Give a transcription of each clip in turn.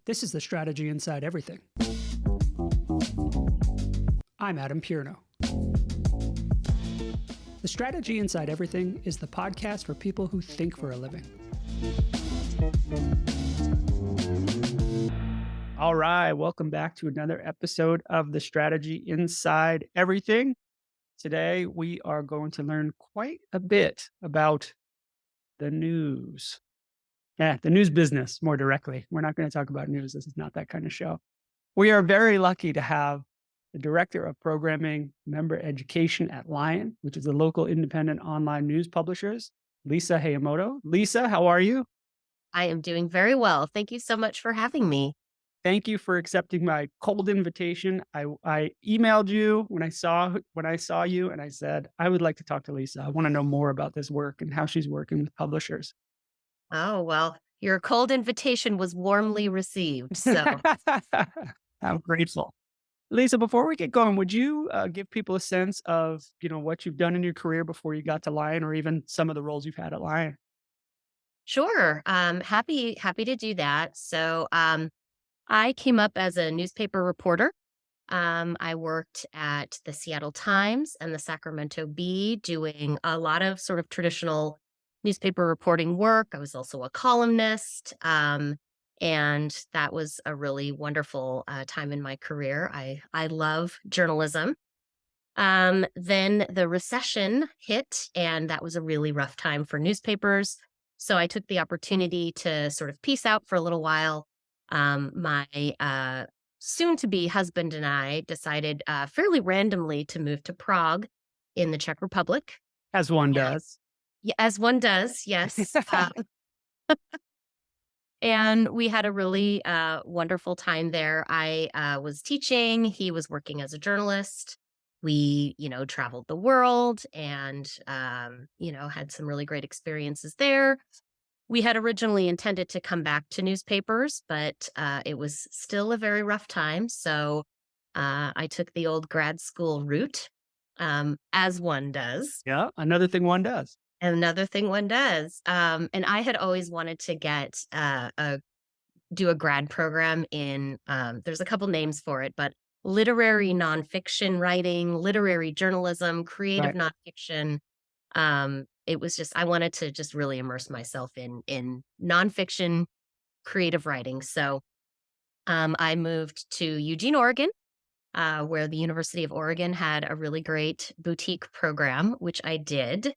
This is the strategy inside everything. I'm Adam Pierno. The Strategy Inside Everything is the podcast for people who think for a living. All right, welcome back to another episode of The Strategy Inside Everything. Today, we are going to learn quite a bit about the news. The news business more directly. We're not going to talk about news. This is not that kind of show. We are very lucky to have the Director of Programming Member Education at LION, which is the local independent online news publishers, Lisa Heyamoto. Lisa, how are you? I am doing very well. Thank you so much for having me. Thank you for accepting my cold invitation. I emailed you when I saw you, and I said, I would like to talk to Lisa. I want to know more about this work and how she's working with publishers. Oh, well, your cold invitation was warmly received. So, I'm grateful. Lisa, before we get going, would you give people a sense of, what you've done in your career before you got to LION, or even some of the roles you've had at LION? sure. Happy to do that. I came up as a newspaper reporter. I worked at the Seattle Times and the Sacramento Bee doing a lot of sort of traditional newspaper reporting work. I was also a columnist. And that was a really wonderful time in my career. I love journalism. Then the recession hit, and that was a really rough time for newspapers. So I took the opportunity to sort of peace out for a little while. My soon to be husband and I decided fairly randomly to move to Prague in the Czech Republic. As one Yeah, does. yeah, as one does, yes. And we had a really wonderful time there. I was teaching, he was working as a journalist. We, traveled the world and, had some really great experiences there. We had originally intended to come back to newspapers, but it was still a very rough time. So I took the old grad school route, as one does. Yeah, another thing one does. And another thing one does. And I had always wanted to do a grad program in, there's a couple names for it, but literary nonfiction writing, literary journalism, creative Right. nonfiction. It was just, I wanted to just really immerse myself in nonfiction creative writing. So I moved to Eugene, Oregon, where the University of Oregon had a really great boutique program, which I did.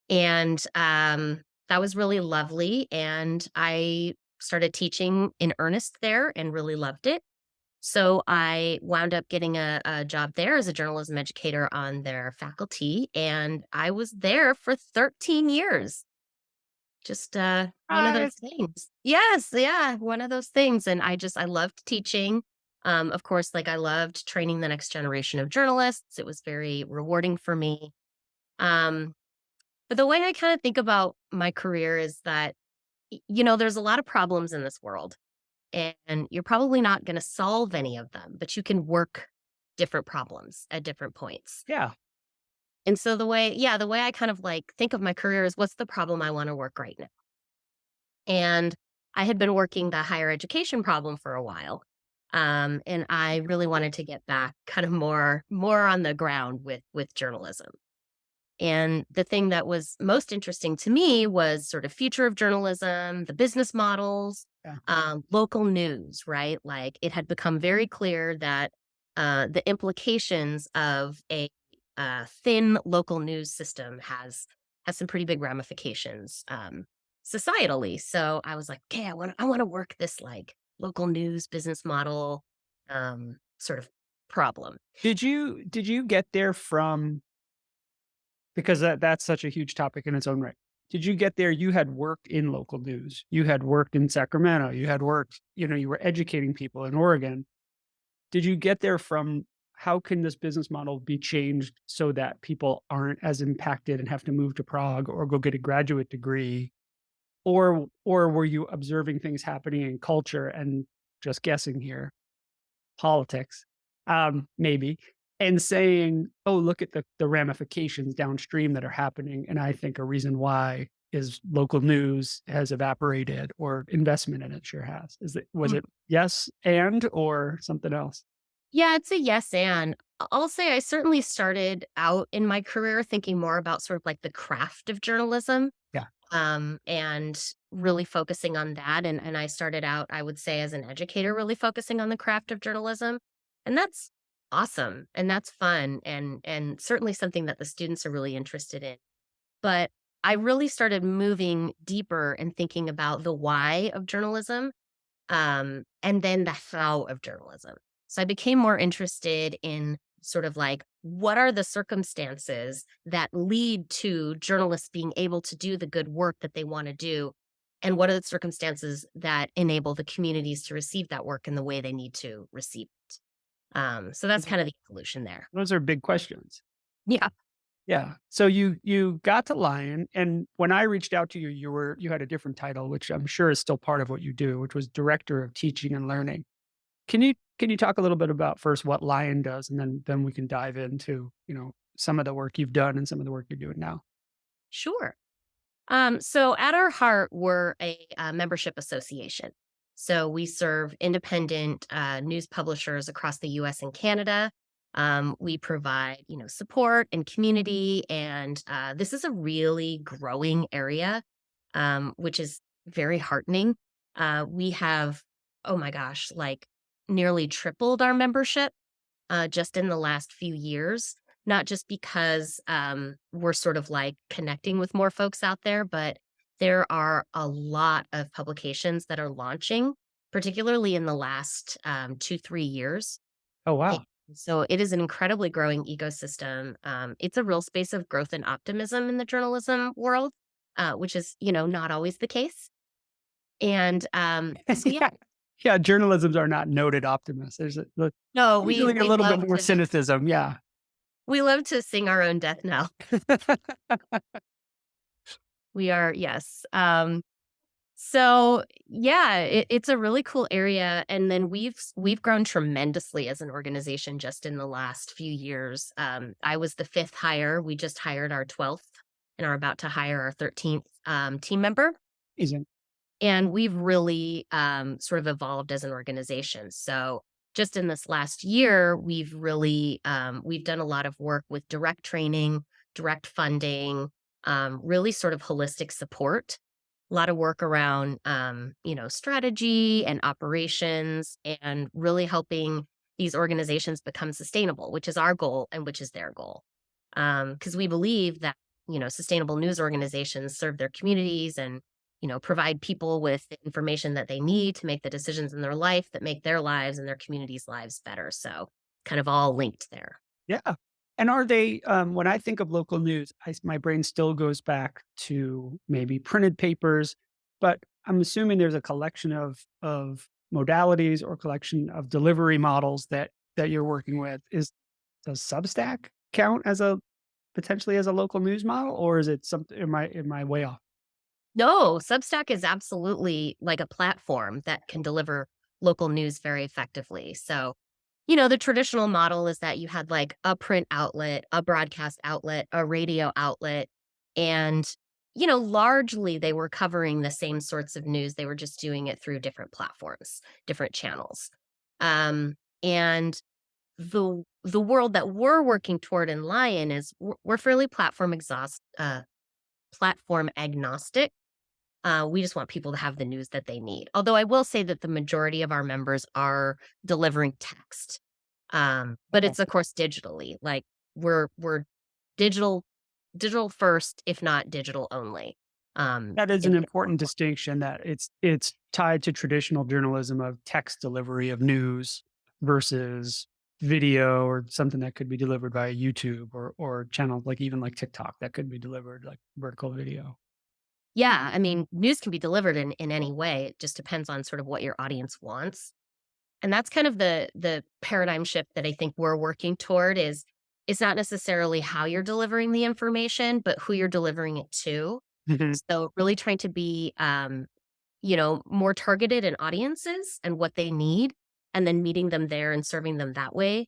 And that was really lovely. And I started teaching in earnest there and really loved it. So I wound up getting a job there as a journalism educator on their faculty. And I was there for 13 years. Just one of those Right. things. Yes. Yeah. One of those things. And I loved teaching. Of course, like I loved training the next generation of journalists. It was very rewarding for me. Um, but the way I kind of think about my career is that, there's a lot of problems in this world, and you're probably not going to solve any of them, but you can work different problems at different points. Yeah. And so the way I kind of like think of my career is what's the problem I want to work right now? And I had been working the higher education problem for a while. And I really wanted to get back kind of more on the ground with journalism. And the thing that was most interesting to me was sort of future of journalism, the business models, Yeah. local news, right? Like it had become very clear that the implications of a thin local news system has some pretty big ramifications societally. So I was like, okay, I want to work this like local news business model sort of problem. Did you get there from, because that's such a huge topic in its own right. Did you get there? You had worked in local news. You had worked in Sacramento. You had worked, you were educating people in Oregon. Did you get there from, how can this business model be changed so that people aren't as impacted and have to move to Prague or go get a graduate degree? Or were you observing things happening in culture and, just guessing here, politics, maybe, and saying, "Oh, look at the ramifications downstream that are happening, and I think a reason why is local news has evaporated or investment in it sure has. Was it yes and or something else? Yeah, it's a yes and. I'll say I certainly started out in my career thinking more about sort of like the craft of journalism, Yeah. and really focusing on that. And I started out, I would say, as an educator, really focusing on the craft of journalism, and that's awesome and that's fun and certainly something that the students are really interested in. But I really started moving deeper and thinking about the why of journalism, and then the how of journalism. So I became more interested in sort of like what are the circumstances that lead to journalists being able to do the good work that they want to do, and what are the circumstances that enable the communities to receive that work in the way they need to receive it. So that's kind of the evolution there. Those are big questions. Yeah. Yeah. So you got to Lion, and when I reached out to you, you had a different title, which I'm sure is still part of what you do, which was Director of Teaching and Learning. Can you talk a little bit about first what Lion does, and then we can dive into, some of the work you've done and some of the work you're doing now? Sure. So at our heart, we're a membership association. So we serve independent news publishers across the U.S. and Canada. We provide, support and community, and this is a really growing area, which is very heartening. We have, oh my gosh, like nearly tripled our membership just in the last few years, not just because we're sort of like connecting with more folks out there, but there are a lot of publications that are launching, particularly in the last 2, 3 years. Oh, And wow. so it is an incredibly growing ecosystem. It's a real space of growth and optimism in the journalism world, which is, not always the case. And so, yeah, Yeah. Yeah, journalisms are not noted optimists. no, we Usually a we little bit love more to cynicism, yeah. sing our own death knell. We are, yes. So yeah, it's a really cool area, and then we've grown tremendously as an organization just in the last few years. I was the fifth hire. We just hired our 12th, and are about to hire our 13th team member. Amazing. And we've really sort of evolved as an organization. So just in this last year, we've really we've done a lot of work with direct training, direct funding, really sort of holistic support. A lot of work around strategy and operations, and really helping these organizations become sustainable, which is our goal and which is their goal. Because we believe that sustainable news organizations serve their communities and provide people with the information that they need to make the decisions in their life that make their lives and their communities' lives better. So, kind of all linked there. Yeah. And are they, when I think of local news, my brain still goes back to maybe printed papers, but I'm assuming there's a collection of modalities or collection of delivery models that you're working with. Does Substack count as a potentially as a local news model, or is it something? Am I way off? No, Substack is absolutely like a platform that can deliver local news very effectively. So, the traditional model is that you had like a print outlet, a broadcast outlet, a radio outlet, and largely they were covering the same sorts of news. They were just doing it through different platforms, different channels. And the world that we're working toward in Lion is we're fairly platform agnostic. We just want people to have the news that they need. Although I will say that the majority of our members are delivering text, but Oh, it's of course digitally. Like we're digital, digital first, if not digital only. that is In an the important distinction that it's tied to traditional journalism of text delivery of news versus video or something that could be delivered by YouTube or channels like even like TikTok that could be delivered like vertical video. Yeah, I mean, news can be delivered in any way. It just depends on sort of what your audience wants. And that's kind of the paradigm shift that I think we're working toward is it's not necessarily how you're delivering the information, but who you're delivering it to. Mhm. So really trying to be more targeted in audiences and what they need, and then meeting them there and serving them that way.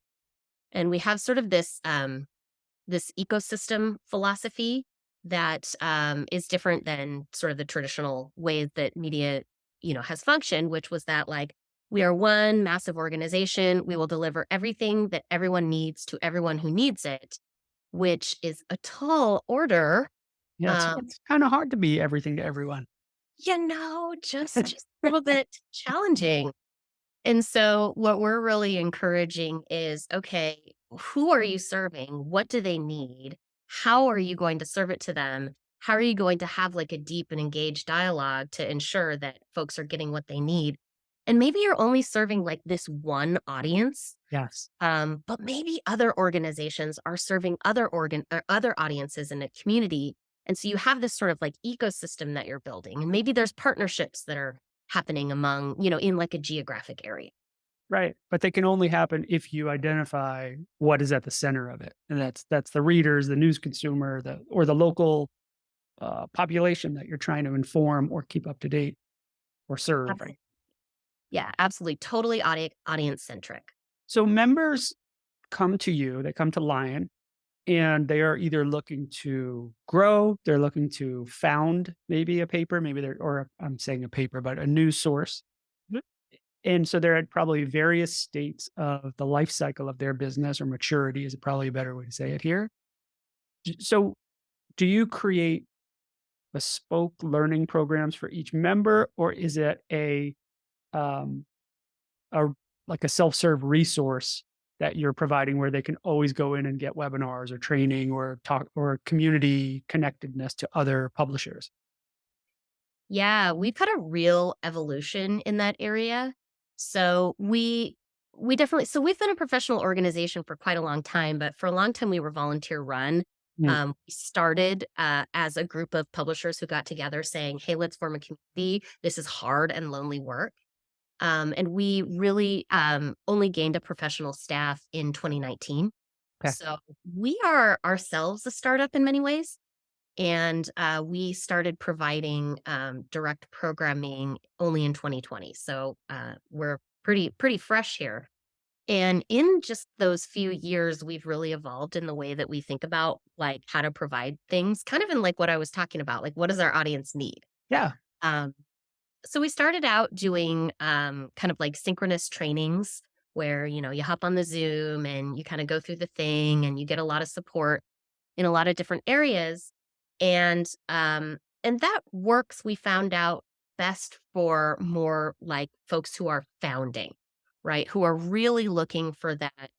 And we have sort of this ecosystem philosophy. that is different than sort of the traditional ways that media, has functioned, which was that like we are one massive organization. We will deliver everything that everyone needs to everyone who needs it, which is a tall order. Yeah, Um, it's kinda hard to be everything to everyone. just a little bit challenging. And so what we're really encouraging is, okay, who are you serving? What do they need? How are you going to serve it to them? How are you going to have like a deep and engaged dialogue to ensure that folks are getting what they need? And maybe you're only serving like this one audience, Yes. but maybe other organizations are serving other audiences in a community. And so you have this sort of like ecosystem that you're building. And maybe there's partnerships that are happening among, in like a geographic area. Right, but they can only happen if you identify what is at the center of it, and that's the readers, the news consumer, the local, population that you're trying to inform or keep up to date or serve, right? Absolutely. Yeah, absolutely. Totally audience centric. So members come to you, they come to Lion, and they are either looking to grow, they're looking to found maybe a paper, maybe they're or I'm saying a paper, but a news source. Mhm. And so they're at probably various states of the life cycle of their business or maturity is probably a better way to say it here. So do you create bespoke learning programs for each member, or is it um, a like a self-serve resource that you're providing where they can always go in and get webinars or training or talk or community connectedness to other publishers? Yeah, we've had a real evolution in that area. So we definitely so we've been a professional organization for quite a long time, but for a long time we were volunteer run. Mm, We started as a group of publishers who got together saying, "Hey, let's form a community. This is hard and lonely work." And we really only gained a professional staff in 2019. okay. So we are ourselves a startup in many ways. And we started providing direct programming only in 2020. So we're pretty fresh here. And in just those few years, we've really evolved in the way that we think about like how to provide things, kind of in like what I was talking about, like what does our audience need? Yeah. Um, so we started out doing kind of like synchronous trainings where, you hop on the Zoom and you kind of go through the thing and you get a lot of support in a lot of different areas. And that works, we found out, best for more like folks who are founding, right? Who are really looking for that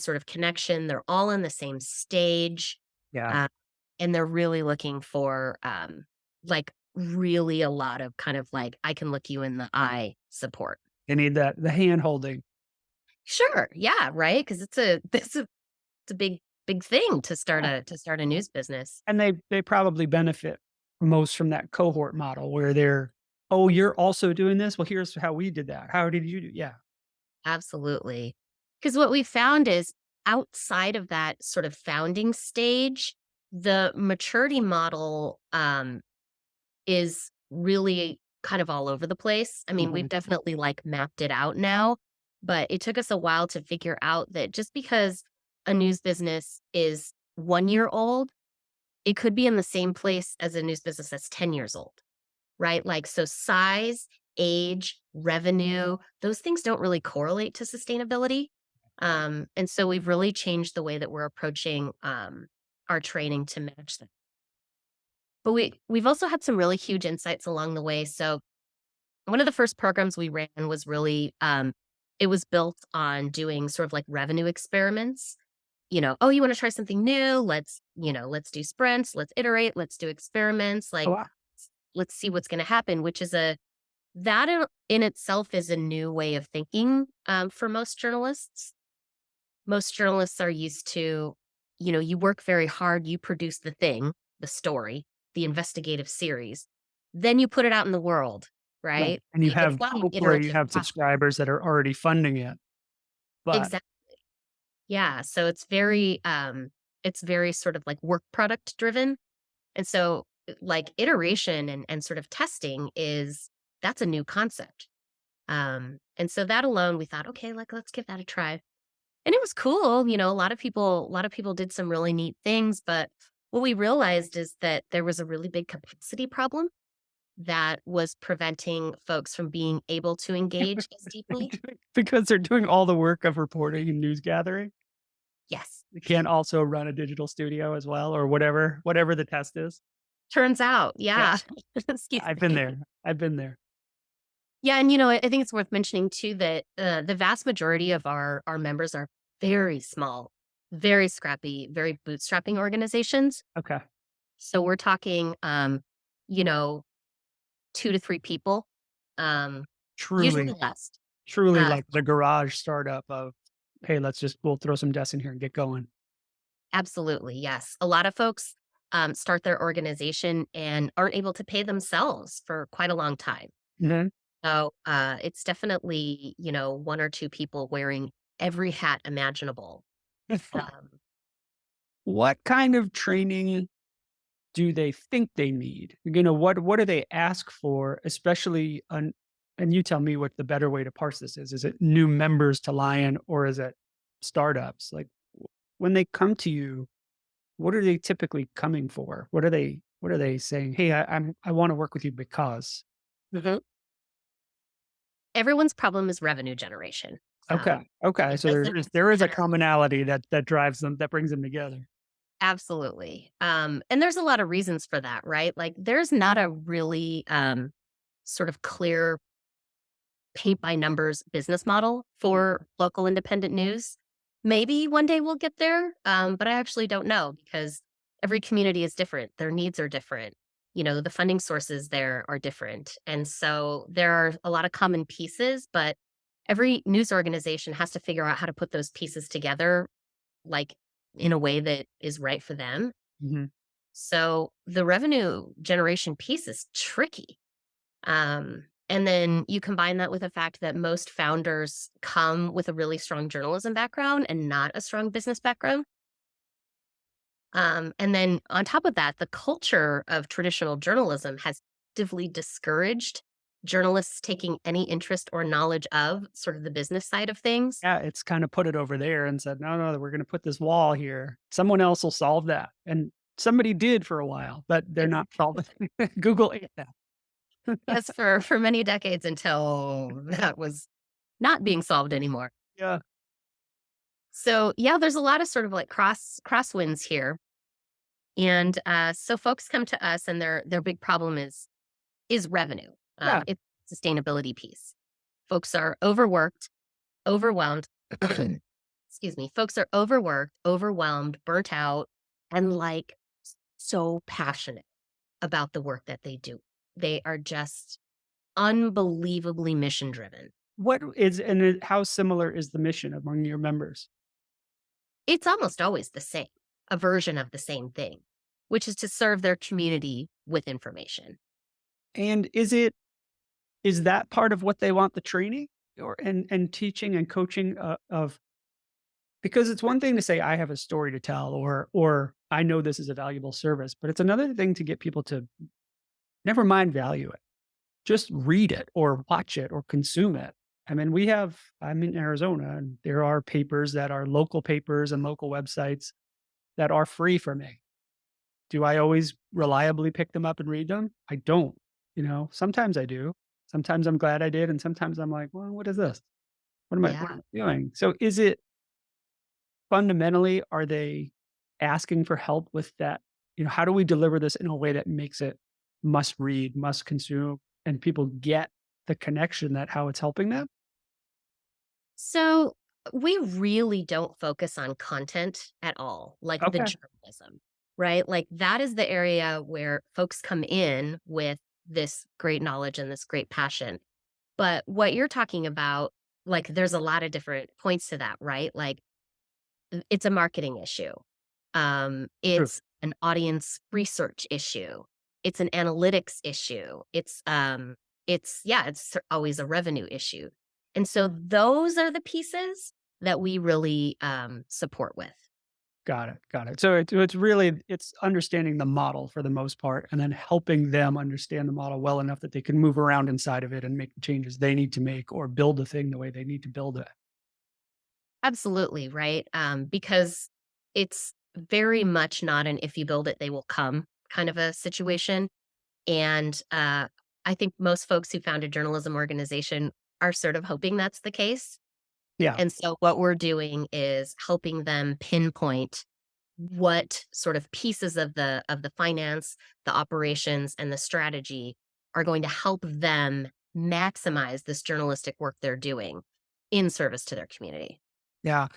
sort of connection. They're all in the same stage. Yeah. uh, and they're really looking for, like, really a lot of kind of like, I can look you in the eye support. They need that the hand holding. Sure, yeah, right. Because it's a big thing to start Yeah. a news business. And they probably benefit most from that cohort model where they're, "Oh, you're also doing this? Well, here's how we did that. How did you do?" Yeah. Absolutely. Because what we found is outside of that sort of founding stage, the maturity model, is really kind of all over the place. I mean, we've Mhm. definitely, like, mapped it out now, but it took us a while to figure out that just because a news business is 1 year old, it could be in the same place as a news business that's 10 years old, right? Like, so size, age, revenue, those things don't really correlate to sustainability. And so we've really changed the way that we're approaching, our training to match that. But we've also had some really huge insights along the way. So one of the first programs we ran was really, it was built on doing sort of like revenue experiments. Oh, you want to try something new? Let's do sprints, let's iterate, let's do experiments, Oh, like wow. let's see what's going to happen, which is that in itself is a new way of thinking, for most journalists. Most journalists are used to, you work very hard, you produce the thing, the story, the investigative series, then you put it out in the world, Right. right? And you It's have not an hopefully you iterative have process. subscribers that are already funding it. But Exactly. Yeah. So it's very sort of like work product driven. And so like iteration and sort of testing that's a new concept. And so that alone, we thought, okay, like let's give that a try. And it was cool. A lot of people did some really neat things, but What we realized is that there was a really big capacity problem that was preventing folks from being able to engage as deeply. Because they're doing all the work of reporting and news gathering. Yes. They can't also run a digital studio as well or whatever the test is. Turns out, Yeah, yeah. Excuse I've been me. there. I've been there. Yeah, and, I think it's worth mentioning too that, the vast majority of our members are very small, very scrappy, very bootstrapping organizations. Okay. So we're talking, you know, 2 to 3 people, usually Truly, less. truly Uh, like the garage startup of, "Hey, we'll throw some desks in here and get going." Absolutely, yes. A lot of folks, start their organization and aren't able to pay themselves for quite a long time. Mhm. So, it's definitely, 1 or 2 people wearing every hat imaginable. Um, What kind of training do they think they need? What do they ask for, especially on and you tell me what the better way to parse this is. Is it new members to Lion or is it startups? Like when they come to you, what are they typically coming for? What are they saying? Hey, I want to work with you because. mhm. Everyone's problem is revenue generation. Okay. Okay. It So doesn't there is a matter. commonality that drives them, that brings them together. Absolutely. And there's a lot of reasons for that, right? Like, there's not a really, sort of clear paint by numbers business model for local independent news. Maybe one day we'll get there, but I actually don't know because every community is different. Their needs are different. The funding sources there are different. And so there are a lot of common pieces, but every news organization has to figure out how to put those pieces together, like in a way that is right for them. Mhm. So the revenue generation piece is tricky. And then you combine that with the fact that most founders come with a really strong journalism background and not a strong business background. And then on top of that, the culture of traditional journalism has actively discouraged journalists taking any interest or knowledge of sort of the business side of things. Yeah, it's kinda put it over there and said, "No, no, we're gonna put this wall here. Someone else will solve that." And somebody did for a while, but they're It's, not solving Google ate that. yes, for many decades until that was not being solved anymore. Yeah. So yeah, there's a lot of sort of like crosswinds here. And, so folks come to us and their big problem is revenue. Yeah. It's sustainability piece. Folks are overworked, overwhelmed. Excuse me. Folks are overworked, overwhelmed, burnt out, and like so passionate about the work that they do. They are just unbelievably mission driven. How similar is the mission among your members? It's almost always the same, a version of the same thing, which is to serve their community with information. And is that part of what they want the training or and teaching and coaching, of because it's one thing to say, "I have a story to tell," or "I know this is a valuable service," but it's another thing to get people to never mind value it. Just read it or watch it or consume it. I mean, I'm in Arizona and there are papers that are local papers and local websites that are free for me. Do I always reliably pick them up and read them? I don't. Sometimes I do. Sometimes I'm glad I did. And sometimes I'm like, well, what is this? What Yeah. am I doing? So is it fundamentally, are they asking for help with that? How do we deliver this in a way that makes it must read, must consume, and people get the connection that how it's helping them? So we really don't focus on content at all, like the Okay. journalism, right? Like that is the area where folks come in with this great knowledge and this great passion. But what you're talking about, like there's a lot of different points to that, right? Like it's a marketing issue. True. It's an audience research issue. It's an analytics issue. It's always a revenue issue. And so those are the pieces that we really support with. Got it. Got it. So it's really it's understanding the model for the most part, and then helping them understand the model well enough that they can move around inside of it and make the changes they need to make or build the thing the way they need to build it. Absolutely, right? Because it's very much not an if you build it, they will come kind of a situation. And I think most folks who found a journalism organization are sort of hoping that's the case. Yeah. And so what we're doing is helping them pinpoint what sort of pieces of the finance, the operations, and the strategy are going to help them maximize this journalistic work they're doing in service to their community. Yeah.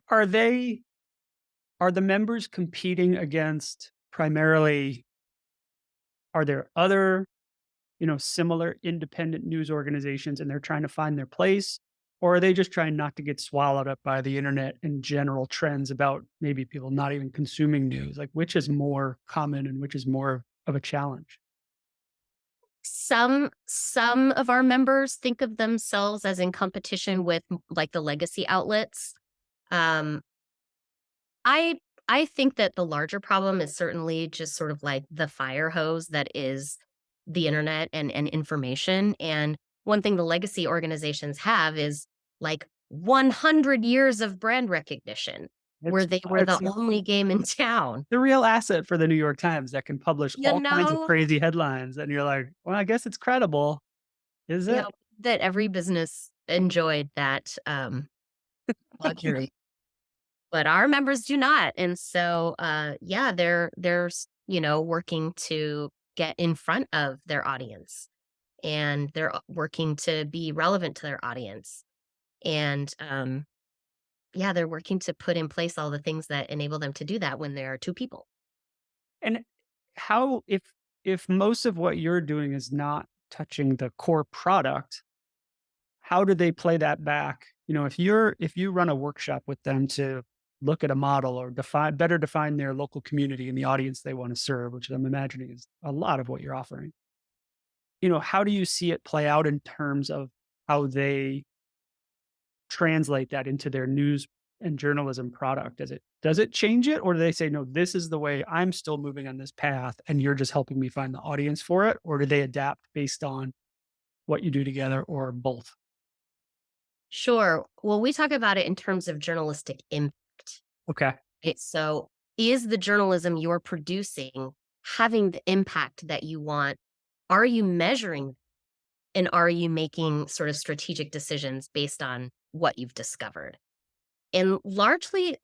Are the members competing against primarily are there other, similar independent news organizations and they're trying to find their place? Or are they just trying not to get swallowed up by the internet and general trends about maybe people not even consuming news? Like which is more common and which is more of a challenge? Some of our members think of themselves as in competition with like the legacy outlets. Um, I I think that the larger problem is certainly just sort of like the fire hose that is the internet and information. And one thing the legacy organizations have is like 100 years of brand recognition where It's they were it's the only game in town. the real asset for the New York Times that can publish You all kinds of know? crazy headlines, and you're like, "Well, I guess it's credible." Is You it? know, that every business enjoyed that luxury. But our members do not, and so, yeah, they're working to get in front of their audience, and they're working to be relevant to their audience, and, yeah, they're working to put in place all the things that enable them to do that when there are 2 people. And how if most of what you're doing is not touching the core product, how do they play that back? If you run a workshop with them to look at a model or define their local community and the audience they want to serve, which I'm imagining is a lot of what you're offering. How do you see it play out in terms of how they translate that into their news and journalism product? Does it change it, or do they say, "No, this is the way I'm still moving on this path, and you're just helping me find the audience for it," or do they adapt based on what you do together, or both? Sure. Well, we talk about it in terms of journalistic impact. Okay. So, is the journalism you're producing having the impact that you want? Are you measuring and are you making sort of strategic decisions based on what you've discovered? And largely,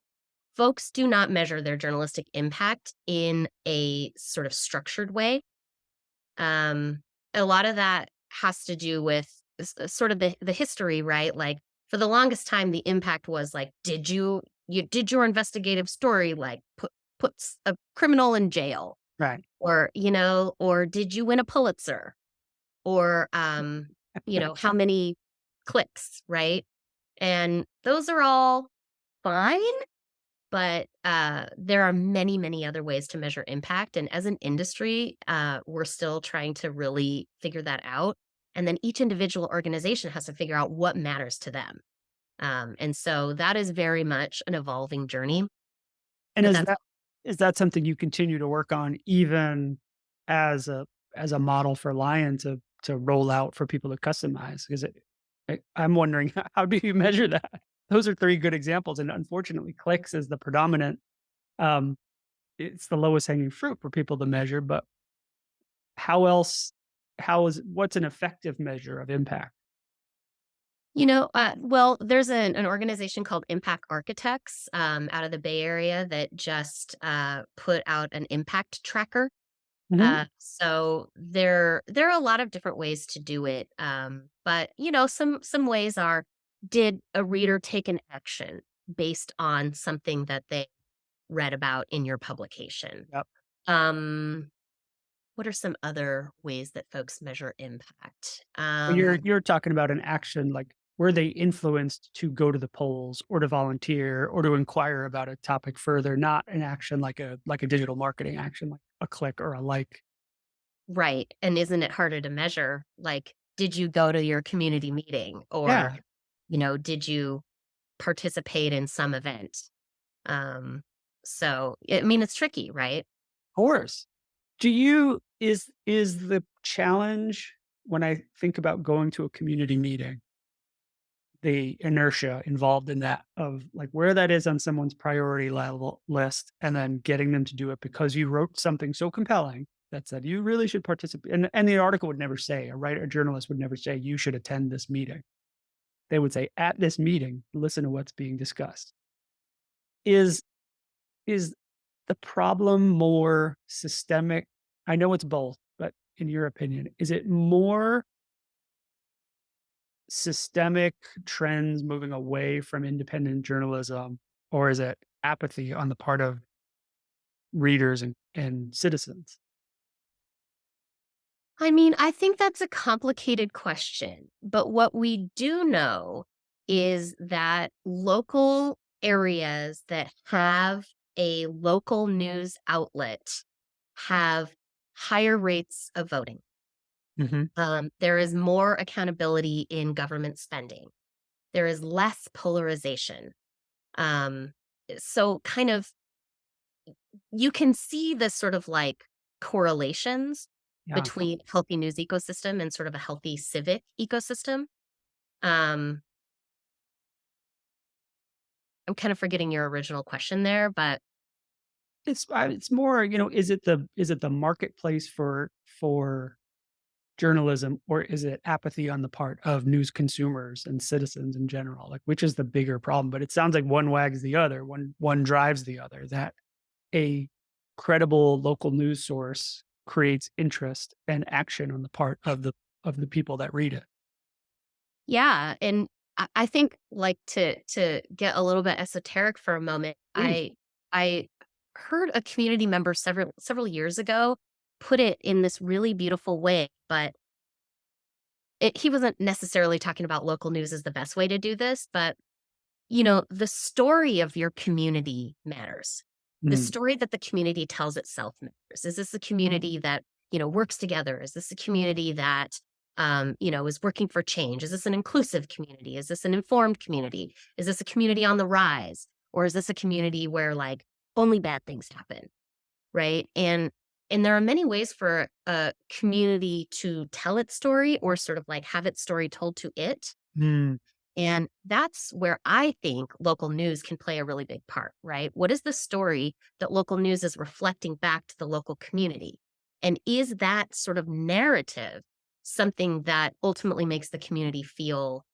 folks do not measure their journalistic impact in a sort of structured way. Um, a lot of that has to do with sort of the history, right? Like for the longest time, the impact was like, did your investigative story like puts a criminal in jail, Right. or or did you win a Pulitzer, or how many clicks, right? And those are all fine, but, there are many, many other ways to measure impact, and as an industry, we're still trying to really figure that out, and then each individual organization has to figure out what matters to them, and so that is very much an evolving journey, And but is that's that is that something you continue to work on even as a model for Lion to roll out for people to customize? Is it I'm wondering how do you measure that? Those are 3 good examples, and unfortunately, clicks is the predominant, um, it's the lowest hanging fruit for people to measure, but how else how is what's an effective measure of impact? well, there's an organization called Impact Architects, out of the Bay Area that just, put out an impact tracker. Mhm. So there are a lot of different ways to do it. But some ways are, did a reader take an action based on something that they read about in your publication? Yep. Um, what are some other ways that folks measure impact? But you're talking about an action, like, were they influenced to go to the polls or to volunteer or to inquire about a topic further, not an action like a digital marketing action, like a click or a like. Right. And isn't it harder to measure? Like, did you go to your community meeting, Yeah, or, of did you participate in some event? Um, so, I mean, it's tricky, right? course. Do you is the challenge when I think about going to a community meeting, the inertia involved in that of like where that is on someone's priority level list and then getting them to do it because you wrote something so compelling that said you really should participate. And the article would never say, a writer, a journalist would never say you should attend this meeting. They would say at this meeting, listen to what's being discussed. Is is the problem more systemic? I know it's both, but in your opinion, is it more systemic trends moving away from independent journalism, or is it apathy on the part of readers and citizens? I mean, I think that's a complicated question, but what we do know is that local areas that have a local news outlet have higher rates of voting. Mhm. There is more accountability in government spending. There is less polarization. Um, so, kind of, you can see the sort of like correlations Yeah. between healthy news ecosystem and sort of a healthy civic ecosystem. Um, I'm kind of forgetting your original question there, but It's more, is it the marketplace for journalism, or is it apathy on the part of news consumers and citizens in general? Like, which is the bigger problem? But it sounds like one wags the other, one drives the other, that a credible local news source creates interest and action on the part of the people that read it. yeah, and I think like to get a little bit esoteric for a moment, Please. I heard a community member several years ago put it in this really beautiful way, but he wasn't necessarily talking about local news as the best way to do this, but the story of your community matters. The Mm, story that the community tells itself matters. Is this a community that, works together? Is this a community that, is working for change? Is this an inclusive community? Is this an informed community? Is this a community on the rise? Or is this a community where like only bad things happen? Right. And there are many ways for a community to tell its story or sort of like have its story told to it. mm, And that's where I think local news can play a really big part, right? What is the story that local news is reflecting back to the local community? And is that sort of narrative something that ultimately makes the community feel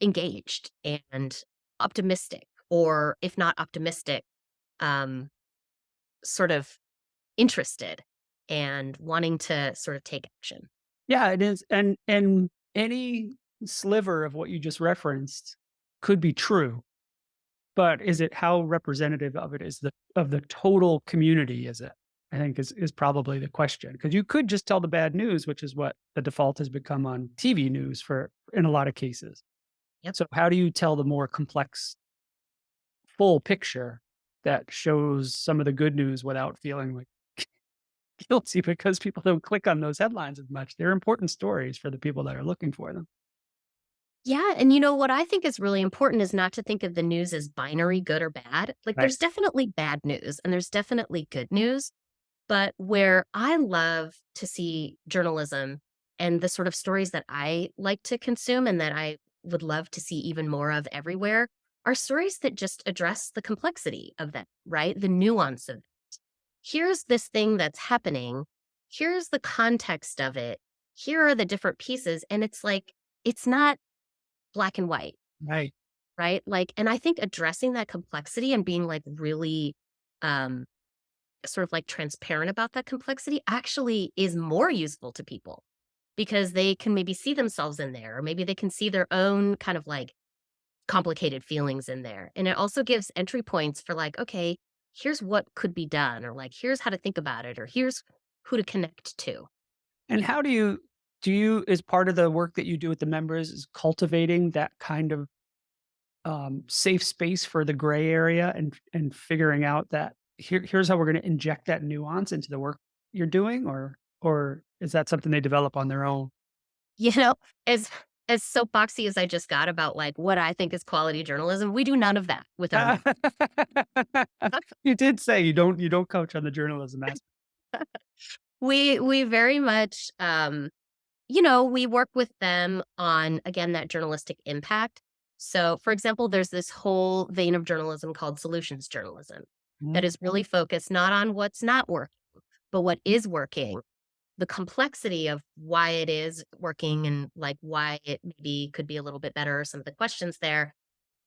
engaged and optimistic? Or if not optimistic, um, sort of interested and wanting to sort of take action? yeah, it is, and any sliver of what you just referenced could be true, but is it how representative of it is the of the total community is it? I think is probably the question, because you could just tell the bad news, which is what the default has become on TV news for in a lot of cases. Yep. So how do you tell the more complex full picture that shows some of the good news without feeling like guilty because people don't click on those headlines as much? They're important stories for the people that are looking for them. Yeah, and what I think is really important is not to think of the news as binary good or bad. Like Right. there's definitely bad news and there's definitely good news, but where I love to see journalism and the sort of stories that I like to consume and that I would love to see even more of everywhere are stories that just address the complexity of that, right? The nuance of here's this thing that's happening, here's the context of it, here are the different pieces and it's like it's not black and white. Right. Right? Like, and I think addressing that complexity and being like really, um, sort of like transparent about that complexity actually is more useful to people because they can maybe see themselves in there, or maybe they can see their own kind of like complicated feelings in there. And it also gives entry points for like, okay, here's what could be done, or like, here's how to think about it, or here's who to connect to. And how do you is part of the work that you do with the members is cultivating that kind of safe space for the gray area and figuring out that here's how we're going to inject that nuance into the work you're doing, or is that something they develop on their own? You know, as as soapboxy as I just got about like what I think is quality journalism, we do none of that with our members. You did say you don't coach on the journalism aspect. We very much, we work with them on, again, that journalistic impact. So, for example, there's this whole vein of journalism called solutions journalism Mhm. that is really focused not on what's not working, but what is working, the complexity of why it is working and like why it maybe could be a little bit better, some of the questions there.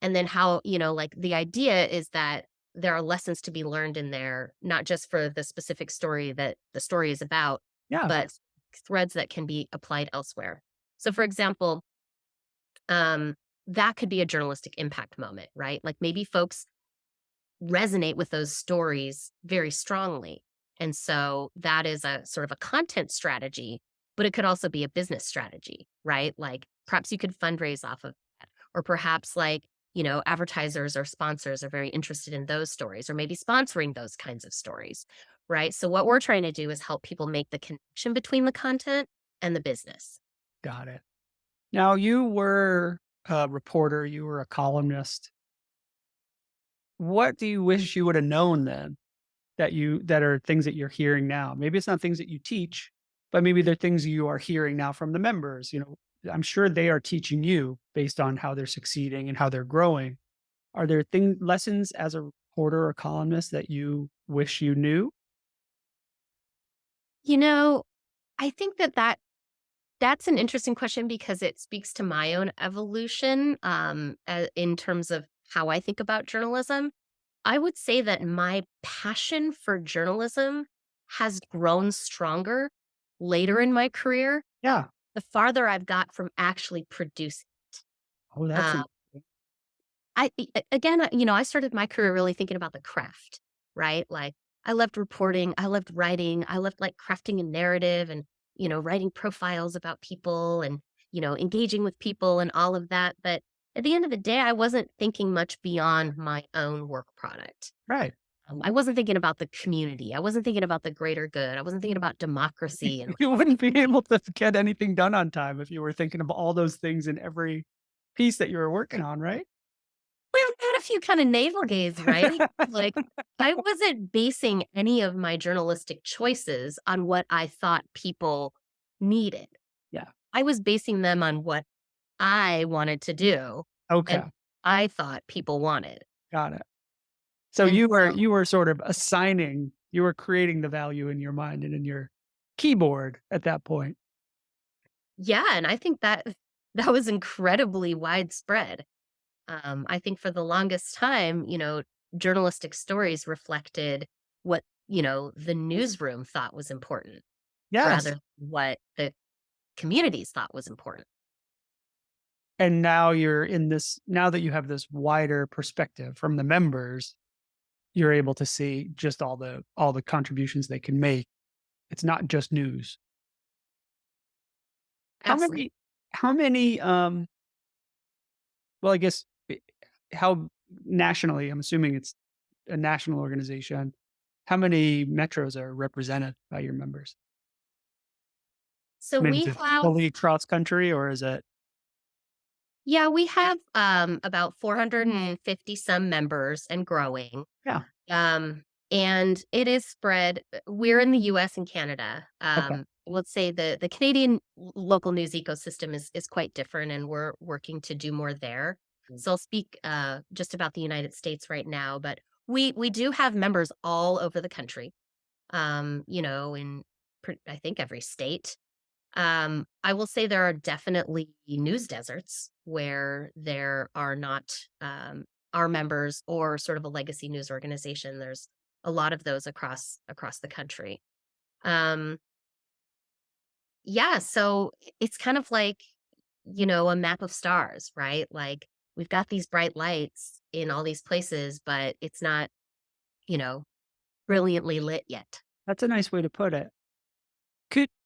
And then how, like the idea is that there are lessons to be learned in there, not just for the specific story that the story is about, Yeah, but threads that can be applied elsewhere. So, for example, um, that could be a journalistic impact moment, right? Like maybe folks resonate with those stories very strongly. And so that is a sort of a content strategy, but it could also be a business strategy, right? Like perhaps you could fundraise off of that. Or perhaps like, advertisers or sponsors are very interested in those stories or maybe sponsoring those kinds of stories, right? So what we're trying to do is help people make the connection between the content and the business. got it. Now you were a reporter, you were a columnist. What do you wish you would have known then that are things that you're hearing now? Maybe it's not things that you teach, but maybe they're things you are hearing now from the members, I'm sure they are teaching you based on how they're succeeding and how they're growing. Are there lessons as a reporter or columnist that you wish you knew? You know, I think that's an interesting question because it speaks to my own evolution, in terms of how I think about journalism. I would say that my passion for journalism has grown stronger later in my career, Yeah. the farther I've got from actually producing. Oh, that's Um, again, I started my career really thinking about the craft, right? Like I loved reporting, I loved writing, I loved like crafting a narrative and, writing profiles about people and, engaging with people and all of that. But at the end of the day, I wasn't thinking much beyond my own work product. right. I wasn't thinking about the community. I wasn't thinking about the greater good. I wasn't thinking about democracy and You wouldn't be able to get anything done on time if you were thinking of all those things in every piece that you were working on, right? well, had a few kind of navel gaze, right? Like, I wasn't basing any of my journalistic choices on what I thought people needed. Yeah. I was basing them on what I wanted to do and Okay. I thought people wanted. Got it. So And so, you were sort of you were creating the value in your mind and in your keyboard at that point. yeah, and I think that that was incredibly widespread. I think for the longest time, journalistic stories reflected what, the newsroom thought was important rather Yes. than what the communities thought was important. And now that you have this wider perspective from the members, you're able to see just all the contributions they can make. It's not just news. How Absolutely. many how many, well, I guess, how nationally, I'm assuming it's a national organization. How many metros are represented by your members? So I mean, is we it have fully cross country or is it yeah, we have, about 450 some members and growing. yeah, Um, and it is spread we're in the US and Canada. okay. Let's say the Canadian local news ecosystem is quite different, and we're working to do more there. Mm. So I'll speak, just about the United States right now, but we do have members all over the country, in I think every state. I will say there are definitely news deserts where there are not our members or sort of a legacy news organization. There's a lot of those across the country. Um, yeah, so it's kind of like a map of stars, right? Like we've got these bright lights in all these places, but it's not you know brilliantly lit yet. That's a nice way to put it.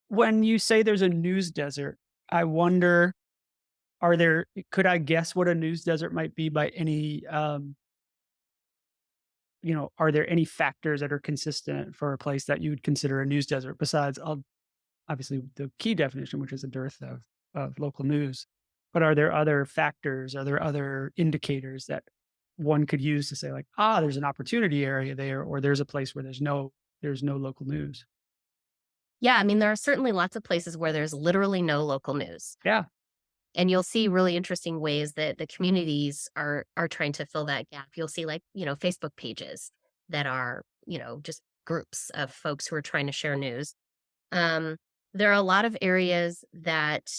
When you say there's a news desert, I wonder, could I guess what a news desert might be by any, are there any factors that are consistent for a place that you would consider a news desert besides, obviously the key definition, which is a dearth of local news. But are there other factors? Are there other indicators that one could use to say like, there's an opportunity area there, or there's a place where there's no local news? Yeah, I mean, there are certainly lots of places where there's literally no local news. Yeah. And you'll see really interesting ways that the communities are trying to fill that gap. You'll see like, Facebook pages that are, just groups of folks who are trying to share news. Um, there are a lot of areas that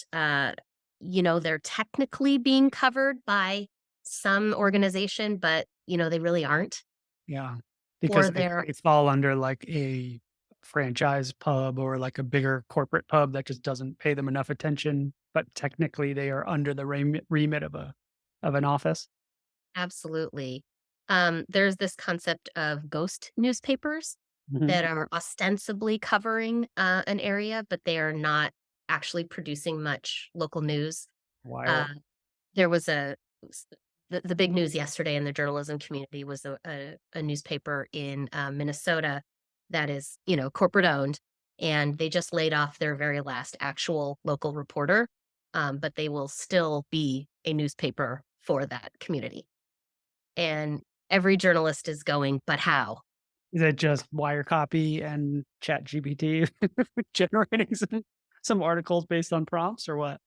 they're technically being covered by some organization, but they really aren't. Yeah. Or Because they're they fall under like a franchise pub or like a bigger corporate pub that just doesn't pay them enough attention, but technically they are under the remit of an office. absolutely. There's this concept of ghost newspapers Mhm. that are ostensibly covering an area, but they are not actually producing much local news. Uh, Wild. there was s- the big news yesterday in the journalism community was a newspaper in Minnesota that is, corporate owned, and they just laid off their very last actual local reporter, but they will still be a newspaper for that community. And every journalist is going, "But how?" Is it just wire copy and chat GPT generating some articles based on prompts or what?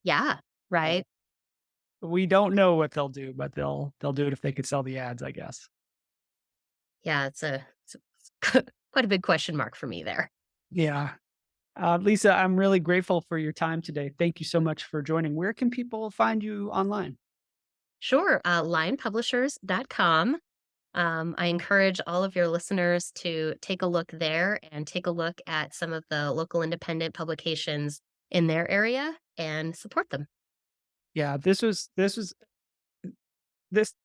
Yeah, Yeah. right? We don't know what they'll do, but they'll do it if they could sell the ads, I guess. Yeah, it's quite a big question mark for me there. Yeah. Lisa, I'm really grateful for your time today. Thank you so much for joining. Where can people find you online? Sure, lionpublishers.com. I encourage all of your listeners to take a look there and take a look at some of the local independent publications in their area and support them. Yeah, this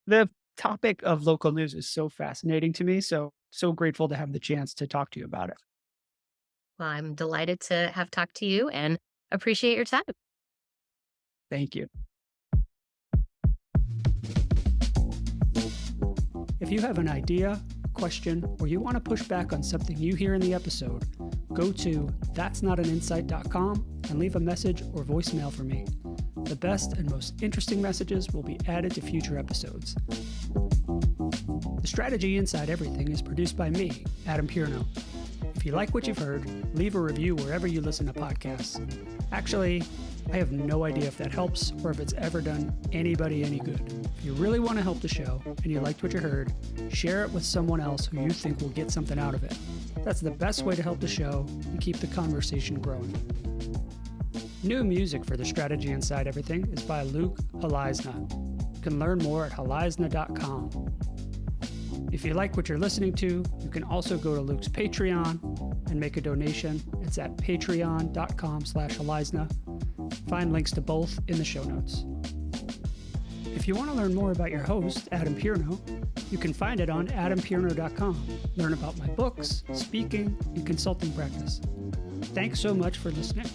the topic of local news is so fascinating to me. So grateful to have the chance to talk to you about it. Well, I'm delighted to have talked to you and appreciate your time. Thank you. If you have an idea, a question, or you want to push back on something you hear in the episode, go to that'snotaninsight.com and leave a message or voicemail for me. The best and most interesting messages will be added to future episodes. The Strategy Inside Everything is produced by me, Adam Pierno. If you like what you've heard, leave a review wherever you listen to podcasts. Actually, I have no idea if that helps or if it's ever done anybody any good. If you really want to help the show and you liked what you heard, share it with someone else who you think will get something out of it. That's the best way to help the show and keep the conversation growing. New music for The Strategy Inside Everything is by Luke Halaisna. You can learn more at halaisna.com. If you like what you're listening to, you can also go to Luke's Patreon and make a donation. It's at patreon.com/Halaisna. Find links to both in the show notes. If you want to learn more about your host, Adam Pierno, you can find it on adampierno.com. Learn about my books, speaking, and consulting practice. Thanks so much for listening.